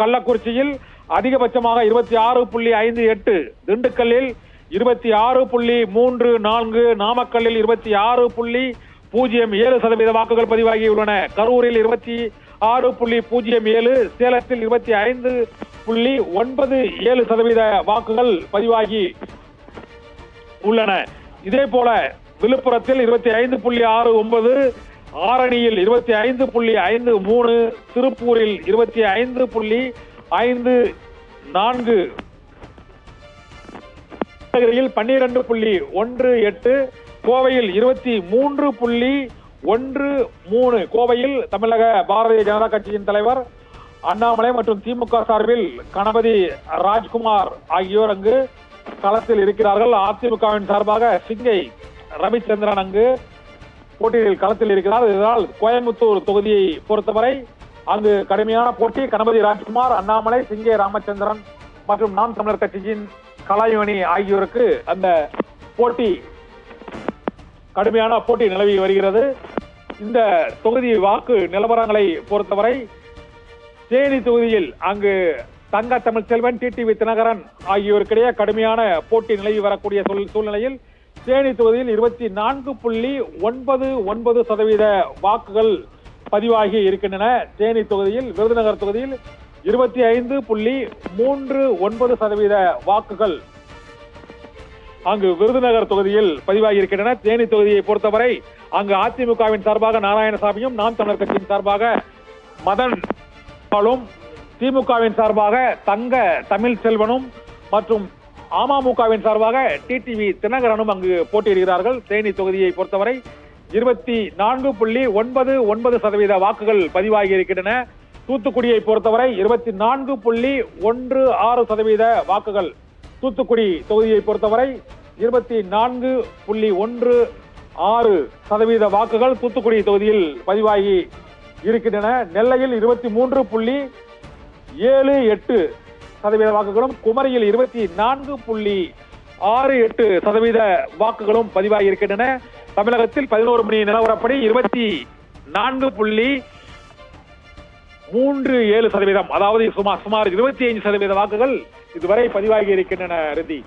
கள்ளக்குறிச்சியில் அதிகபட்சமாக 26.58, திண்டுக்கல்லில் 26.34, நாமக்கல்லில் 26.07% வாக்குகள் பதிவாகியுள்ளன. கரூரில் 26.07, சேலத்தில் 25.97% வாக்குகள் பதிவாகி உள்ளன. இதே போல விழுப்புரத்தில் 25.69, ஆரணியில் 25.53, திருப்பூரில் 25.54, கிருஷ்ணகிரியில் 12.18, கோவையில் 23.13. கோவையில் தமிழக பாரதிய ஜனதா கட்சியின் தலைவர் அண்ணாமலை மற்றும் திமுக சார்பில் கணபதி ராஜ்குமார் ஆகியோர் அங்கு களத்தில் இருக்கிறார்கள். அதிமுகவின் சார்பாக சிங்கை ரவிச்சந்திரன் அங்கு போட்டியில் களத்தில் இருக்கிறார். இதனால் கோயம்புத்தூர் தொகுதியை பொறுத்தவரை அங்கு கடுமையான போட்டி. கணபதி ராஜ்குமார், அண்ணாமலை, சிங்கை ராமச்சந்திரன் மற்றும் நாம் தமிழர் கட்சியின் கலாயுமணி ஆகியோருக்கு அந்த போட்டி கடுமையான போட்டி நிலவி வருகிறது. இந்த தொகுதி வாக்கு நிலவரங்களை பொறுத்தவரை தேனி தொகுதியில் அங்கு தங்க தமிழ்ச்செல்வன், டிடிவி தினகரன் ஆகியோருக்கிடையே கடுமையான போட்டி நிலவி வரக்கூடிய சூழ்நிலையில் தேனி தொகுதியில் 24.99% வாக்குகள் பதிவாகி இருக்கின்றன. தேனி தொகுதியில், விருதுநகர் தொகுதியில் 25.39% வாக்குகள் அங்கு விருதுநகர் தொகுதியில் பதிவாகி இருக்கின்றன. தேனி தொகுதியை பொறுத்தவரை அங்கு அதிமுகவின் சார்பாக நாராயணசாமியும், நாம் தமிழர் கட்சியின் சார்பாக மதன் பாலும், திமுகவின் சார்பாக தங்க தமிழ்ச்செல்வனும் மற்றும் அமமுகவின் சார்பாக டிடிவி தினகரனும் அங்கு போட்டியிடுகிறார்கள். தேனி தொகுதியை பொறுத்தவரை 24.99% வாக்குகள் பதிவாகி இருக்கின்றன. தூத்துக்குடியை பொறுத்தவரை 24.16% வாக்குகள். தூத்துக்குடி தொகுதியை பொறுத்தவரை 24.16% வாக்குகள் தூத்துக்குடி தொகுதியில் பதிவாகி இருக்கின்றன. நெல்லையில் 23.78% வாக்குகளும், குமரியில் 24.68% வாக்குகளும் பதிவாகி இருக்கின்றன. தமிழகத்தில் 11 மணி நிலவரப்படி 24.37%, அதாவது சுமார் 25% வாக்குகள் இதுவரை பதிவாகி இருக்கின்றன. ரிதி.